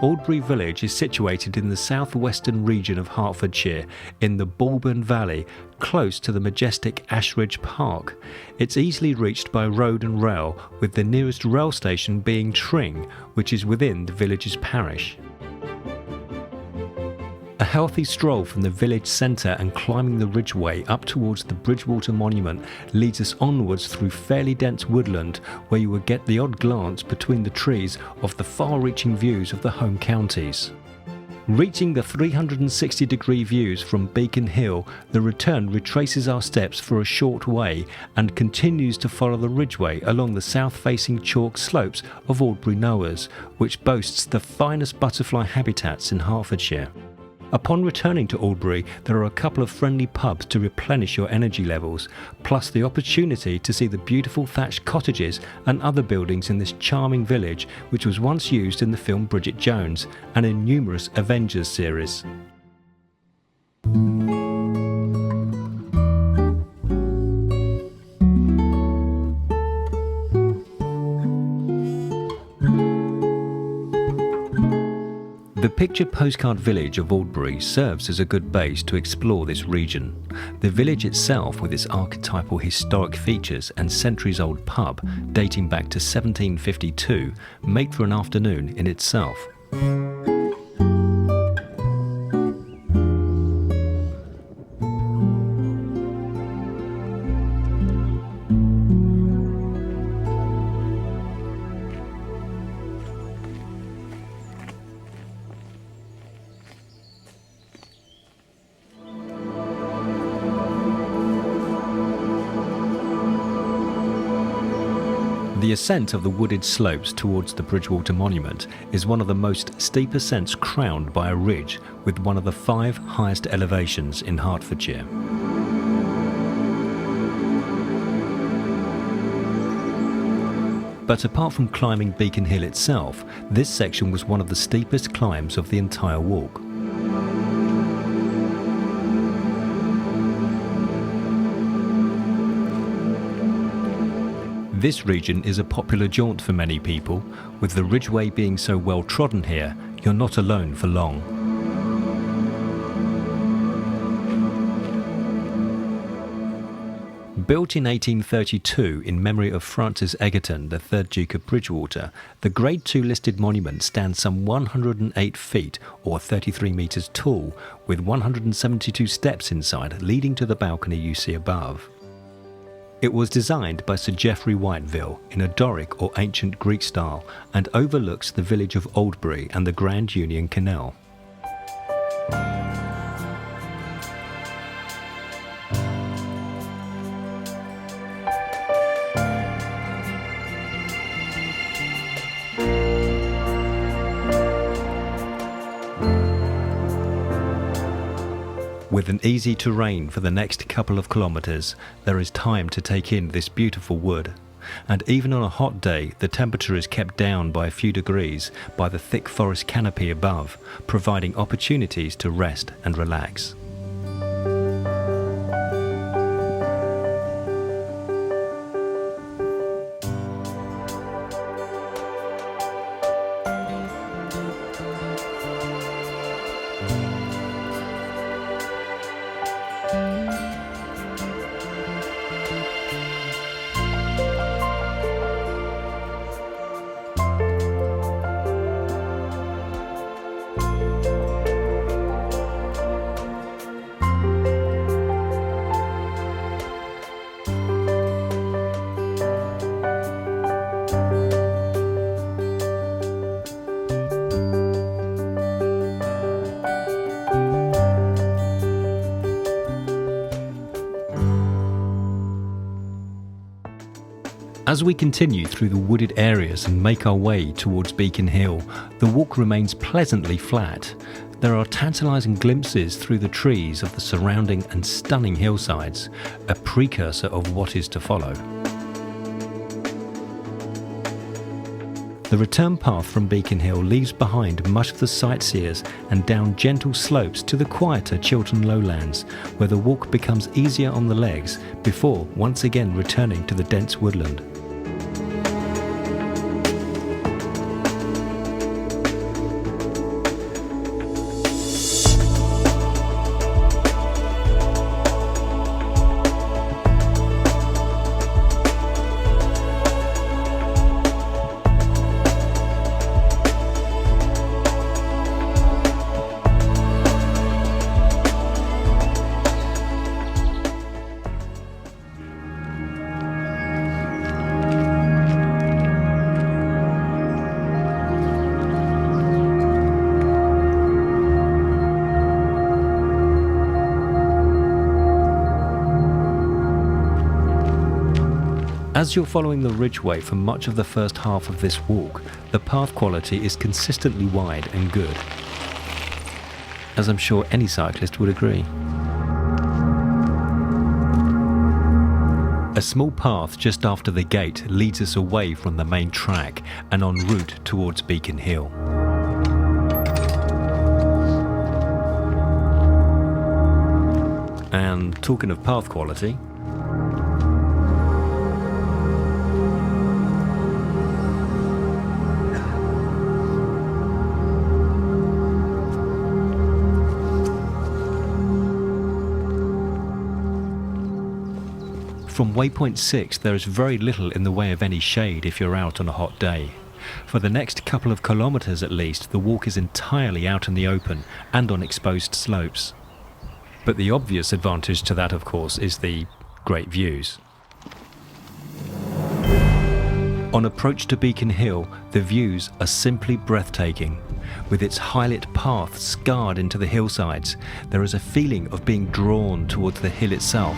Aldbury village is situated in the southwestern region of Hertfordshire, in the Bourbon Valley, close to the majestic Ashridge Park. It's easily reached by road and rail, with the nearest rail station being Tring, which is within the village's parish. A healthy stroll from the village centre and climbing the ridgeway up towards the Bridgewater Monument leads us onwards through fairly dense woodland, where you will get the odd glance between the trees of the far-reaching views of the home counties. Reaching the 360-degree views from Beacon Hill, the return retraces our steps for a short way and continues to follow the ridgeway along the south-facing chalk slopes of Aldbury Knowers, which boasts the finest butterfly habitats in Hertfordshire. Upon returning to Aldbury, there are a couple of friendly pubs to replenish your energy levels, plus the opportunity to see the beautiful thatched cottages and other buildings in this charming village, which was once used in the film Bridget Jones and in numerous Avengers series. The picture postcard village of Aldbury serves as a good base to explore this region. The village itself, with its archetypal historic features and centuries-old pub dating back to 1752, make for an afternoon in itself. The ascent of the wooded slopes towards the Bridgewater Monument is one of the most steep ascents crowned by a ridge with one of the 5 highest elevations in Hertfordshire. But apart from climbing Beacon Hill itself, this section was one of the steepest climbs of the entire walk. This region is a popular jaunt for many people. With the ridgeway being so well trodden here, you're not alone for long. Built in 1832 in memory of Francis Egerton, the 3rd Duke of Bridgewater, the Grade II listed monument stands some 108 feet or 33 metres tall, with 172 steps inside leading to the balcony you see above. It was designed by Sir Geoffrey Whiteville in a Doric or ancient Greek style and overlooks the village of Aldbury and the Grand Union Canal. With an easy terrain for the next couple of kilometres, there is time to take in this beautiful wood. And even on a hot day, the temperature is kept down by a few degrees by the thick forest canopy above, providing opportunities to rest and relax. As we continue through the wooded areas and make our way towards Beacon Hill, the walk remains pleasantly flat. There are tantalising glimpses through the trees of the surrounding and stunning hillsides, a precursor of what is to follow. The return path from Beacon Hill leaves behind much of the sightseers and down gentle slopes to the quieter Chiltern lowlands, where the walk becomes easier on the legs before once again returning to the dense woodland. As you're following the Ridgeway for much of the first half of this walk, the path quality is consistently wide and good, as I'm sure any cyclist would agree. A small path just after the gate leads us away from the main track and en route towards Beacon Hill. And talking of path quality, from waypoint 6 there is very little in the way of any shade if you're out on a hot day. For the next couple of kilometres at least, the walk is entirely out in the open and on exposed slopes. But the obvious advantage to that, of course, is the great views. On approach to Beacon Hill, the views are simply breathtaking. With its highlit path scarred into the hillsides, there is a feeling of being drawn towards the hill itself.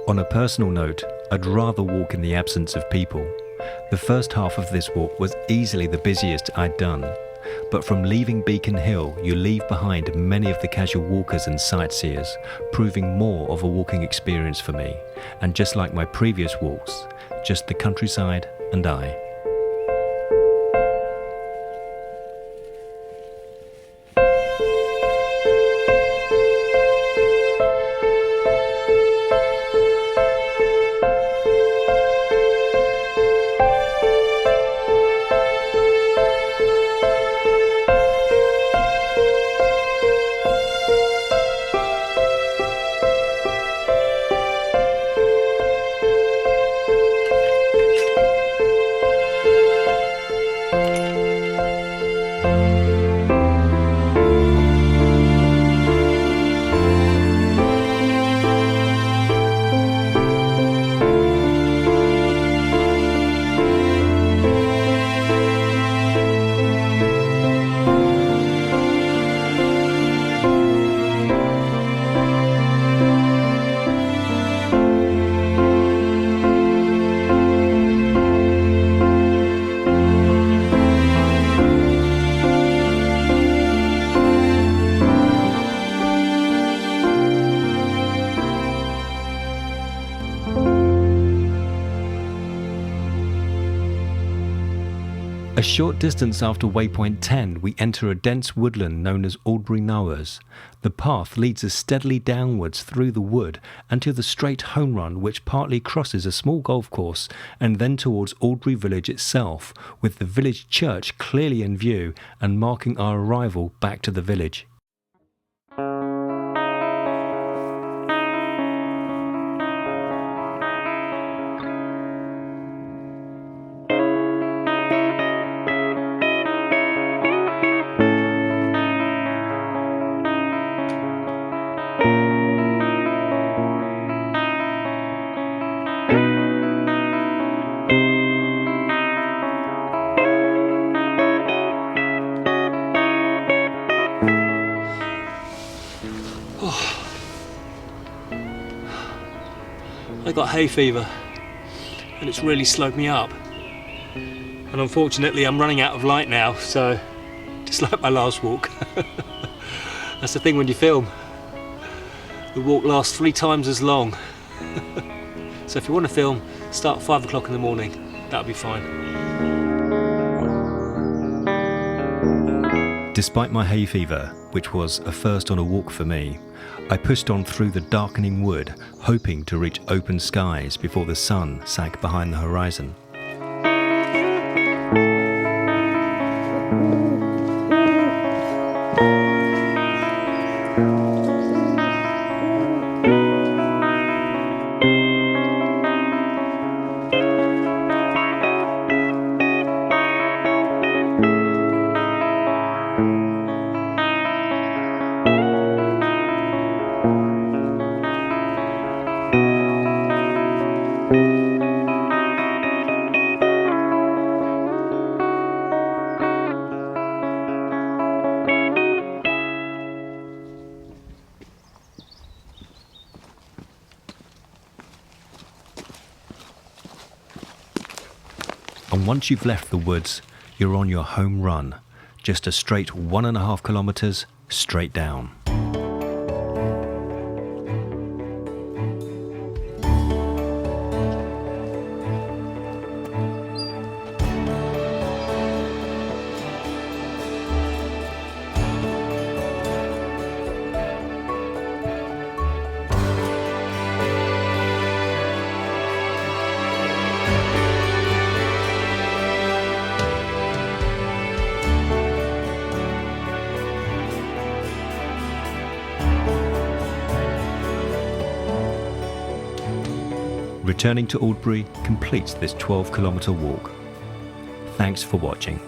On a personal note, I'd rather walk in the absence of people. The first half of this walk was easily the busiest I'd done, but from leaving Beacon Hill, you leave behind many of the casual walkers and sightseers, proving more of a walking experience for me, and just like my previous walks, just the countryside and I. A short distance after waypoint 10, we enter a dense woodland known as Aldbury Knowers. The path leads us steadily downwards through the wood and to the straight home run, which partly crosses a small golf course and then towards Aldbury village itself, with the village church clearly in view and marking our arrival back to the village. I got hay fever and it's really slowed me up, and unfortunately I'm running out of light now, so just like my last walk. That's the thing when you film, the walk lasts 3 times as long. So if you want to film, start at 5 o'clock in the morning, that'll be fine. Despite my hay fever, which was a first on a walk for me, I pushed on through the darkening wood, hoping to reach open skies before the sun sank behind the horizon. And once you've left the woods, you're on your home run, just a straight 1.5 kilometres straight down. Returning to Aldbury completes this 12-kilometre walk. Thanks for watching.